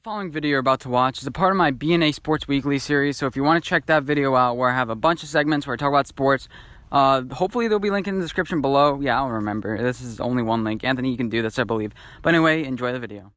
The following video you're about to watch is a part of my BnA Sports Weekly series, so if you want to check that video out where I have a bunch of segments where I talk about sports, hopefully there'll be a link in the description below. Yeah, I'll remember. This is only one link. Anthony, you can do this, I believe. But anyway, enjoy the video.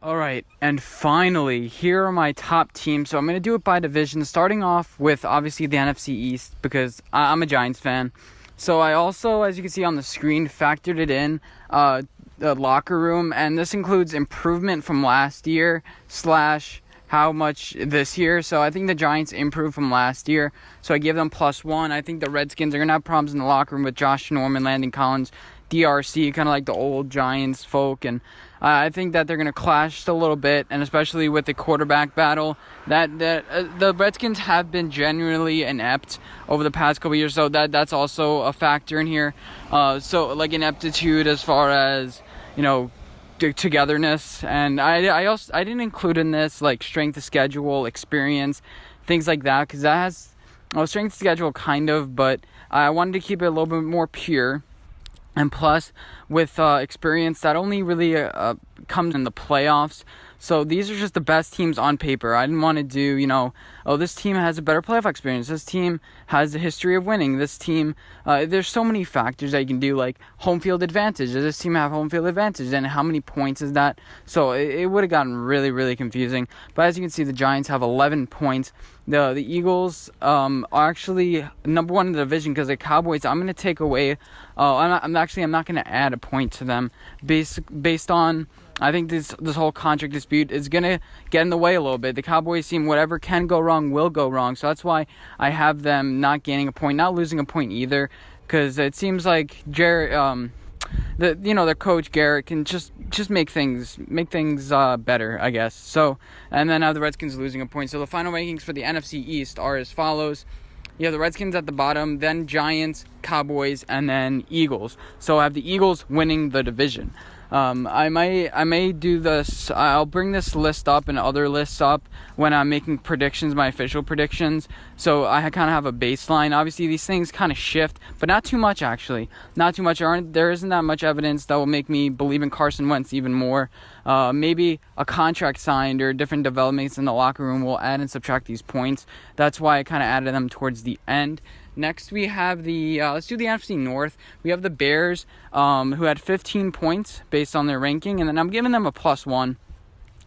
Alright, and finally, here are my top teams. So I'm going to do it by division, starting off with, obviously, the NFC East, because I'm a Giants fan. So I also, as you can see on the screen, factored it in, the locker room, and this includes improvement from last year, / how much this year. So I think the Giants improved from last year, so I give them +1. I think the Redskins are going to have problems in the locker room with Josh Norman, Landon Collins, DRC, kind of like the old Giants folk, and I think that they're going to clash just a little bit, and especially with the quarterback battle, that the Redskins have been genuinely inept over the past couple years, so that's also a factor in here. So like ineptitude as far as, you know, togetherness, and I didn't include in this like strength of schedule, experience, things like that, because that has strength of schedule kind of, but I wanted to keep it a little bit more pure. And plus, with experience, that only really comes in the playoffs. So these are just the best teams on paper. I didn't want to do, this team has a better playoff experience. This team has a history of winning. This team, there's so many factors that you can do, like home field advantage. Does this team have home field advantage? And how many points is that? So it would have gotten really, really confusing. But as you can see, the Giants have 11 points. The Eagles are actually number one in the division, because the Cowboys, I'm going to take away, I'm not going to add a point to them based on, I think this whole contract dispute is going to get in the way a little bit. The Cowboys team, whatever can go wrong will go wrong. So that's why I have them not gaining a point, not losing a point either, because it seems like their coach Garrett can just make things better, I guess. So, and then the Redskins losing a point. So the final rankings for the NFC East are as follows. You have the Redskins at the bottom, then Giants, Cowboys, and then Eagles. So I have the Eagles winning the division. I may do this. I'll bring this list up and other lists up when I'm making predictions, my official predictions. So I kind of have a baseline. Obviously, these things kind of shift, but not too much, actually. Not too much. There isn't that much evidence that will make me believe in Carson Wentz even more. Maybe a contract signed or different developments in the locker room will add and subtract these points. That's why I kind of added them towards the end. Next, we have let's do the NFC North. We have the Bears, who had 15 points based on their ranking, and then I'm giving them a +1.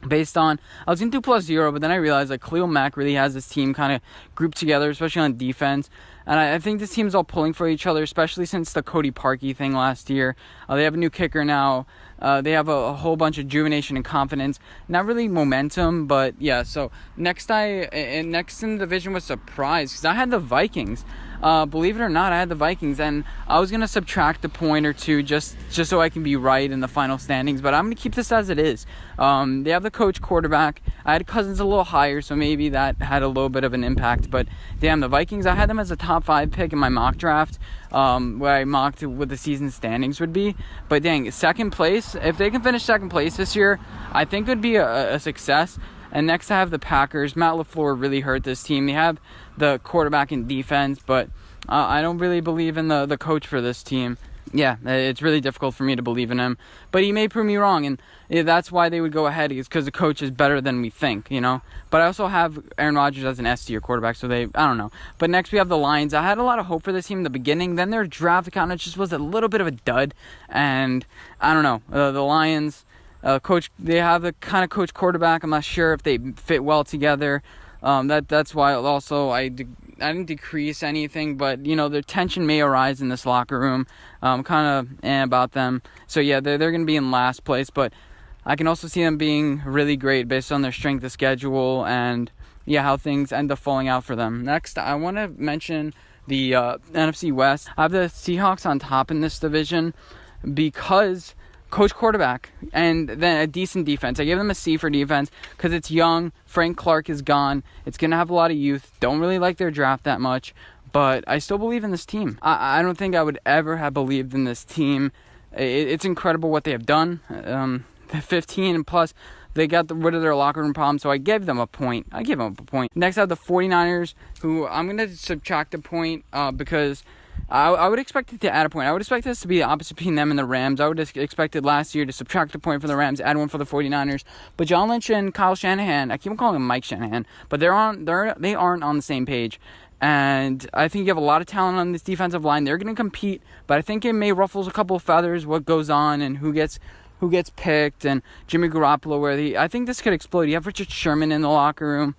Based on, I was going to do +0, but then I realized that Khalil Mack really has this team kind of grouped together, especially on defense. And I think this team's all pulling for each other, especially since the Cody Parkey thing last year. They have a new kicker now. They have a whole bunch of rejuvenation and confidence. Not really momentum, but yeah. So next in the division was surprise, because I had the Vikings. Believe it or not, I had the Vikings, and I was going to subtract a point or two just so I can be right in the final standings, but I'm going to keep this as it is. They have the coach quarterback. I had Cousins a little higher, so maybe that had a little bit of an impact, but damn, the Vikings, I had them as a top 5 pick in my mock draft, where I mocked what the season standings would be. But dang, second place, if they can finish second place this year, I think it would be a success. And next I have the Packers. Matt LaFleur really hurt this team. They have the quarterback and defense, but I don't really believe in the coach for this team. Yeah, it's really difficult for me to believe in him. But he may prove me wrong, and that's why they would go ahead, is because the coach is better than we think, But I also have Aaron Rodgers as an S-tier quarterback, so I don't know. But next we have the Lions. I had a lot of hope for this team in the beginning. Then their draft kind of just was a little bit of a dud, and I don't know. The Lions... coach, they have the kind of coach quarterback. I'm not sure if they fit well together. That's why also I didn't decrease anything, but the tension may arise in this locker room. Kind of about them. So yeah, they're going to be in last place, but I can also see them being really great based on their strength of schedule and how things end up falling out for them. Next, I want to mention the NFC West. I have the Seahawks on top in this division because coach quarterback and then a decent defense. I give them a C for defense because it's young. Frank Clark is gone. It's going to have a lot of youth. Don't really like their draft that much, but I still believe in this team. I don't think I would ever have believed in this team. It's incredible what they have done. 15 and plus They got rid of their locker room problem, so I gave them a point. Next, I have the 49ers, who I'm going to subtract a point because I would expect it to add a point. I would expect this to be the opposite between them and the Rams. I would have expected last year to subtract a point for the Rams, add one for the 49ers. But John Lynch and Kyle Shanahan, I keep calling him Mike Shanahan, but they aren't on the same page. And I think you have a lot of talent on this defensive line. They're going to compete, but I think it may ruffle a couple of feathers what goes on and who gets picked, and Jimmy Garoppolo, I think this could explode. You have Richard Sherman in the locker room.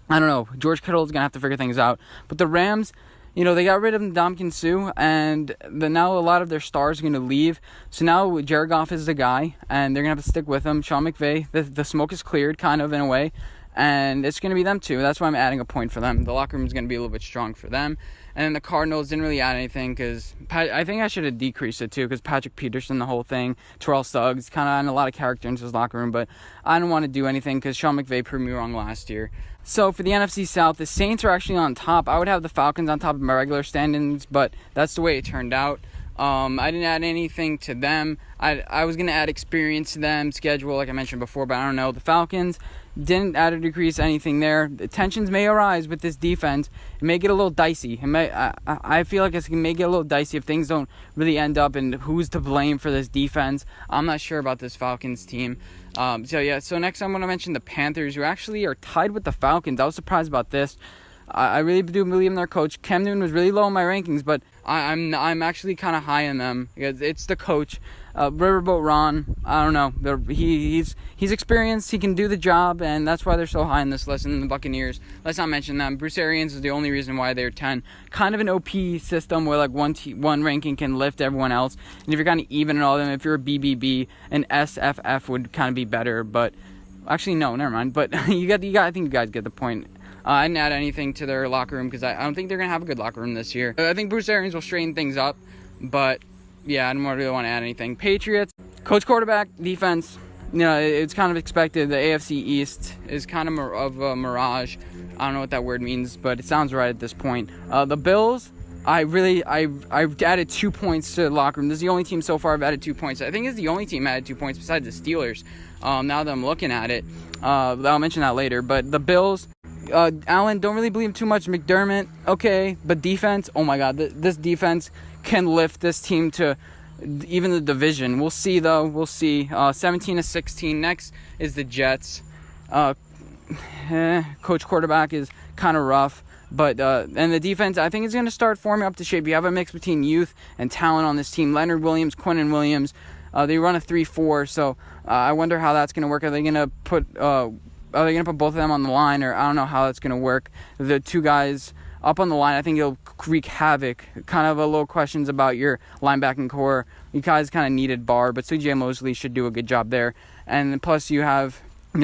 I don't know. George Kittle is going to have to figure things out. But the Rams, they got rid of Ndamukong Suh, and now a lot of their stars are going to leave. So now Jared Goff is the guy, and they're going to have to stick with him. Sean McVay, the smoke is cleared, kind of, in a way. And it's going to be them too. That's why I'm adding a point for them. The locker room is going to be a little bit strong for them. And then the Cardinals didn't really add anything because I think I should have decreased it too, because Patrick Peterson, the whole thing, Terrell Suggs, kind of had a lot of character into his locker room. But I don't want to do anything because Sean McVay proved me wrong last year. So for the NFC South, the Saints are actually on top. I would have the Falcons on top of my regular standings, but that's the way it turned out. I didn't add anything to them. I was going to add experience to them, schedule, like I mentioned before, but I don't know. The Falcons didn't add or decrease anything there. The tensions may arise with this defense. It may get a little dicey. I feel like it may get a little dicey if things don't really end up and who's to blame for this defense. I'm not sure about this Falcons team. So next I'm going to mention the Panthers, who actually are tied with the Falcons. I was surprised about this. I really do believe in their coach. Cam Newton was really low in my rankings, but I'm actually kind of high in them. It's the coach. Riverboat Ron, I don't know. He's experienced. He can do the job, and that's why they're so high in this list. And the Buccaneers, let's not mention them. Bruce Arians is the only reason why they're 10. Kind of an OP system where like one ranking can lift everyone else. And if you're kind of even in all of them, if you're a BBB, an SFF would kind of be better. But actually, no, never mind. But I think you guys get the point. I didn't add anything to their locker room because I don't think they're going to have a good locker room this year. I think Bruce Arians will straighten things up, but yeah, I don't really want to add anything. Patriots, coach, quarterback, defense, it's kind of expected. The AFC East is kind of a mirage. I don't know what that word means, but it sounds right at this point. The Bills, I've added 2 points to the locker room. This is the only team so far I've added 2 points. I think it's the only team added 2 points besides the Steelers. Now that I'm looking at it, I'll mention that later. But the Bills, Allen, don't really believe too much. McDermott, okay, but defense, oh my God, this defense can lift this team to even the division. We'll see, though. 17-16. Next is the Jets. Coach, quarterback is kind of rough, but and the defense, I think, is going to start forming up to shape. You have a mix between youth and talent on this team. Leonard Williams, Quinnen Williams, they run a 3-4, so I wonder how that's going to work. Are they going to put both of them on the line, or I don't know how that's going to work. The two guys up on the line, I think it'll wreak havoc. Kind of a little questions about your linebacking core. You guys kind of needed Barr, but C.J. Mosley should do a good job there. And plus you have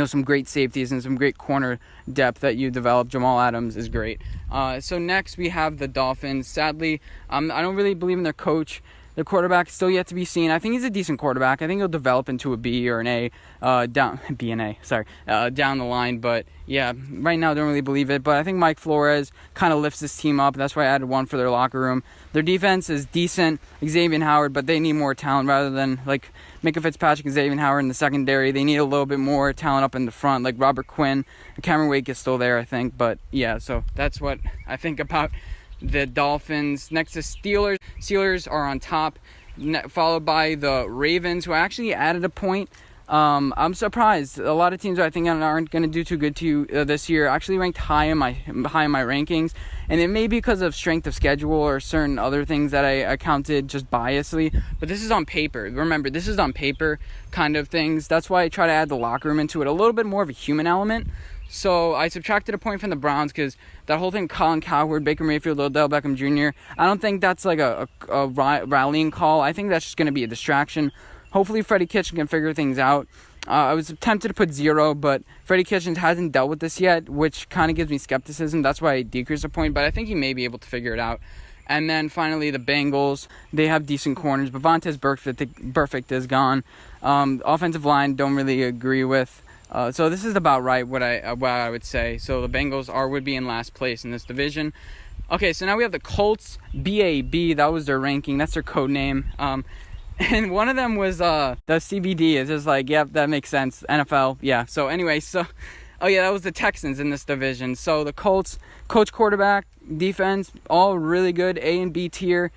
some great safeties and some great corner depth that you developed. Jamal Adams is great. So next we have the Dolphins. Sadly, I don't really believe in their coach. The quarterback is still yet to be seen. I think he's a decent quarterback. I think he'll develop into a B or an A down the line. But yeah, right now I don't really believe it. But I think Mike Flores kind of lifts this team up. That's why I added 1 for their locker room. Their defense is decent. Xavier Howard, but they need more talent rather than like Micah Fitzpatrick and Xavier Howard in the secondary. They need a little bit more talent up in the front, like Robert Quinn. Cameron Wake is still there, I think. But yeah, so that's what I think about the Dolphins. Next to Steelers. Steelers are on top, followed by the Ravens, who actually added a point. I'm surprised. A lot of teams I think aren't going to do too good to you this year actually ranked high in my rankings, and it may be because of strength of schedule or certain other things that I counted just biasly. But this is on paper. Remember, this is on paper kind of things. That's why I try to add the locker room into it, a little bit more of a human element. So I subtracted a point from the Browns because that whole thing, Colin Cowherd, Baker Mayfield, Odell Beckham Jr., I don't think that's like a rallying call. I think that's just going to be a distraction. Hopefully Freddie Kitchens can figure things out. I was tempted to put 0, but Freddie Kitchens hasn't dealt with this yet, which kind of gives me skepticism. That's why I decreased a point, but I think he may be able to figure it out. And then finally the Bengals, they have decent corners, but Vontaze Burfict is gone. Offensive line, don't really agree with. So this is about right what I would say. So the Bengals would be in last place in this division. Okay, so now we have the Colts, BAB. That was their ranking. That's their code name. And one of them was the CBD. It's just like, yep, that makes sense. NFL, yeah. So anyway, oh yeah, that was the Texans in this division. So the Colts, coach, quarterback, defense, all really good, A and B tier.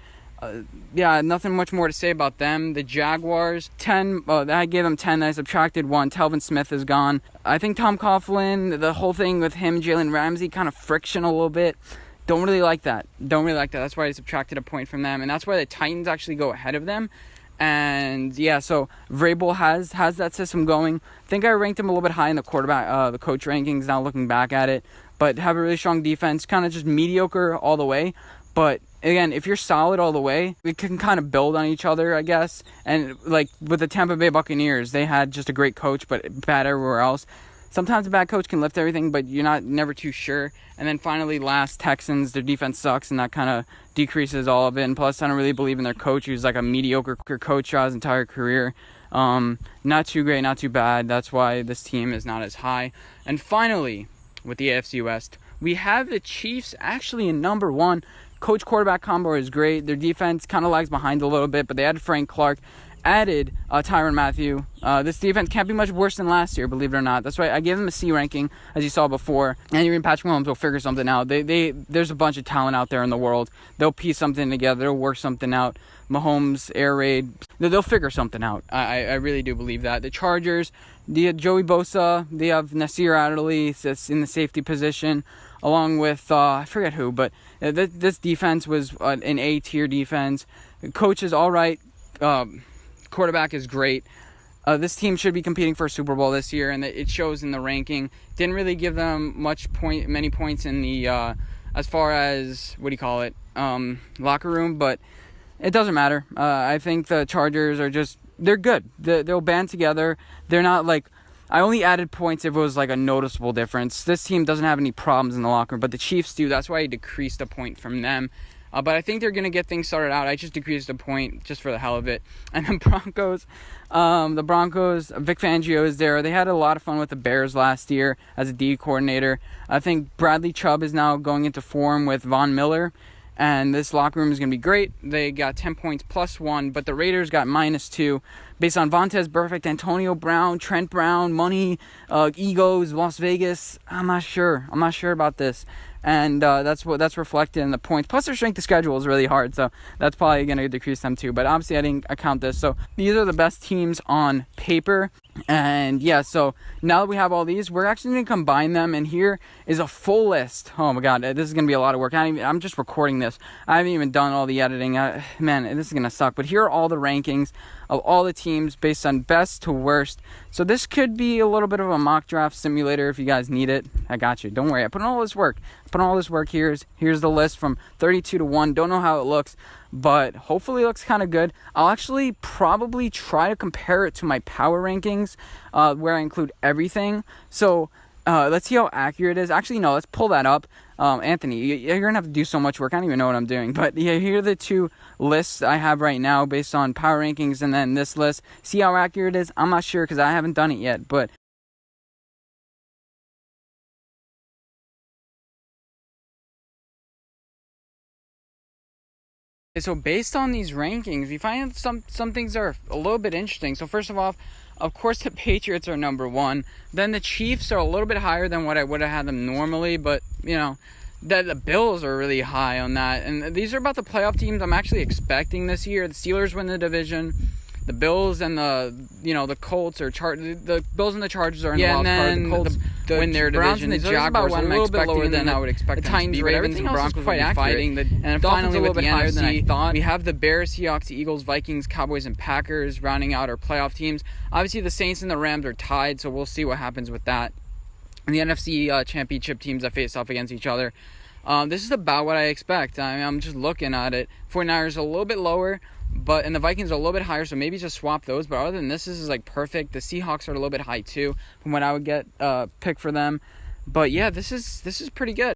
Yeah, nothing much more to say about them. The Jaguars, 10. I gave them 10. I subtracted 1. Telvin Smith is gone. I think Tom Coughlin, the whole thing with him, Jalen Ramsey, kind of friction a little bit. Don't really like that. That's why I subtracted a point from them, and that's why the Titans actually go ahead of them. And yeah, so Vrabel has that system going. I think I ranked him a little bit high in the quarterback, the coach rankings. Now looking back at it, but have a really strong defense. Kind of just mediocre all the way. But again, if you're solid all the way, we can kind of build on each other, I guess. And like with the Tampa Bay Buccaneers, they had just a great coach, but bad everywhere else. Sometimes a bad coach can lift everything, but you're never too sure. And then finally, last, Texans, their defense sucks, and that kind of decreases all of it. And plus, I don't really believe in their coach, who's like a mediocre coach throughout his entire career. Not too great, not too bad. That's why this team is not as high. And finally, with the AFC West, we have the Chiefs actually in number 1. Coach quarterback combo is great. Their defense kind of lags behind a little bit, but they added Frank Clark, added Tyrann Mathieu. This defense can't be much worse than last year, believe it or not. That's why I gave them a C ranking, as you saw before. And even Patrick Mahomes will figure something out. There's a bunch of talent out there in the world. They'll piece something together. They'll work something out. Mahomes, air raid, they'll figure something out. I really do believe that. The Chargers, they have Joey Bosa. They have Nasir Adderley that's in the safety position, along with, I forget who, but this defense was an A-tier defense. The coach is all right. Quarterback is great. This team should be competing for a Super Bowl this year, and it shows in the ranking. Didn't really give them many points in the, as far as, locker room, but it doesn't matter. I think the Chargers are they're good. They'll band together. They're not like, I only added points if it was like a noticeable difference. This team doesn't have any problems in the locker room, but the Chiefs do. That's why I decreased a point from them. But I think they're going to get things started out. I just decreased a point just for the hell of it. And the Broncos, Vic Fangio is there. They had a lot of fun with the Bears last year as a D coordinator. I think Bradley Chubb is now going into form with Von Miller. And this locker room is going to be great. They got 10 points plus 1, but the Raiders got -2 based on Vontaze Burfict, Antonio Brown, Trent Brown, money, egos, Las Vegas. I'm not sure about this. And that's reflected in the points. Plus, their strength of schedule is really hard, so that's probably going to decrease them too. But obviously, I didn't account this. So these are the best teams on paper. And yeah, so now that we have all these, we're actually going to combine them. And here is a full list. Oh my God, this is going to be a lot of work. I'm just recording this. I haven't even done all the editing. Man, this is going to suck. But here are all the rankings of all the teams based on best to worst. So this could be a little bit of a mock draft simulator if you guys need it. I got you. Don't worry. I put in all this work. Here's the list from 32 to 1. Don't know how it looks, but hopefully it looks kind of good. I'll actually probably try to compare it to my power rankings, where I include everything. So let's see how accurate it is. Actually, no, let's pull that up. Anthony, you're going to have to do so much work. I don't even know what I'm doing. But yeah, here are the two lists I have right now based on power rankings and then this list. See how accurate it is? I'm not sure because I haven't done it yet. But so based on these rankings, we find some things are a little bit interesting. So first of all, of course, the Patriots are number 1. Then the Chiefs are a little bit higher than what I would have had them normally. But, the Bills are really high on that. And these are about the playoff teams I'm actually expecting this year. The Steelers win the division. The Bills and the Colts or the Bills and the Chargers are in the wild card. The Colts win their division. The Jaguars are a little bit lower than I would expect. The Titans, Ravens, and Broncos quite fighting. And finally, with the NFC, we have the Bears, Seahawks, Eagles, Vikings, Cowboys, and Packers rounding out our playoff teams. Obviously, the Saints and the Rams are tied, so we'll see what happens with that. And the NFC championship teams that face off against each other. This is about what I expect. I'm just looking at it. 49ers a little bit lower, and the Vikings are a little bit higher, so maybe just swap those. But other than this is like perfect. The Seahawks are a little bit high too, from what I would get pick for them. But yeah, this is pretty good.